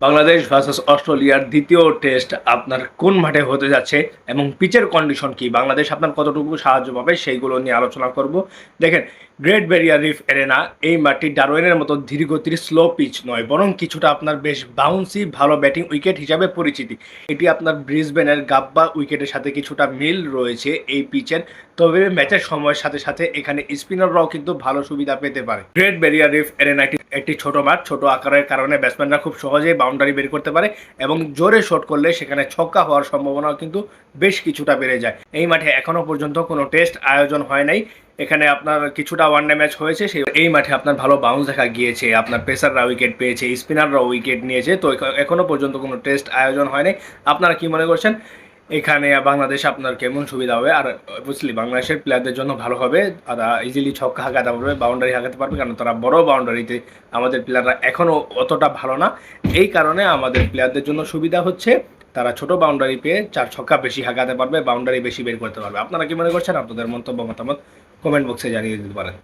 Bangladesh versus অস্ট্রেলিয়ার দ্বিতীয় test আপনার কোন মাঠে হতে যাচ্ছে এবং পিচের কন্ডিশন কি, বাংলাদেশ আপনার কতটুকু সাহায্য পাবে সেইগুলো নিয়ে আলোচনা করব। দেখেন, গ্রেট ব্যারিয়ার রিফ এরেনা এই মাঠটি ডারওয়েনের মতো ধীরগতির স্লো পিচ নয়, বরং কিছুটা আপনার বেশ বাউন্সি ভালো ব্যাটিং উইকেট হিসাবে পরিচিতি। এটি আপনার ব্রিসবেনের গাব্বা উইকেটের সাথে কিছুটা মিল রয়েছে এই পিচের, তবে ম্যাচের সময়ের সাথে সাথে এখানে স্পিনাররাও কিন্তু ভালো সুবিধা পেতে পারে। গ্রেট ব্যারিয়ার রিফ এরেনা একটি ছোট মাঠ, ছোট আকারের কারণে ব্যাটসম্যানরা খুব সহজেই বাউন্ডারি বের করতে পারে এবং জোরে শট করলে সেখানে ছক্কা হওয়ার সম্ভাবনাও কিন্তু বেশ কিছুটা বেড়ে যায়। এই মাঠে এখনো পর্যন্ত কোনো টেস্ট আয়োজন হয় নাই, এখানে আপনার কিছুটা ওয়ানডে ম্যাচ হয়েছে। সেই এই মাঠে আপনার ভালো বাউন্স দেখা গিয়েছে, আপনার পেসাররা উইকেট পেয়েছে, স্পিনাররা উইকেট নিয়েছে, তো এখনো পর্যন্ত কোনো টেস্ট আয়োজন হয় নাই। আপনারা কি মনে করছেন এখানে বাংলাদেশ আপনার কেমন সুবিধা হবে? আর বুঝলি বাংলাদেশের প্লেয়ারদের জন্য ভালো হবে, তারা ইজিলি ছক্কা হাঁকাতে পারবে, বাউন্ডারি হাঁকাতে পারবে, কারণ তারা বড় বাউন্ডারিতে, আমাদের প্লেয়াররা এখনও অতটা ভালো না। এই কারণে আমাদের প্লেয়ারদের জন্য সুবিধা হচ্ছে তারা ছোট বাউন্ডারি পেয়ে চার ছক্কা বেশি হাঁকাতে পারবে, বাউন্ডারি বেশি বের করতে পারবে। আপনারা কি মনে করছেন? আপনাদের মন্তব্য মতামত কমেন্ট বক্সে জানিয়ে দিতে পারেন।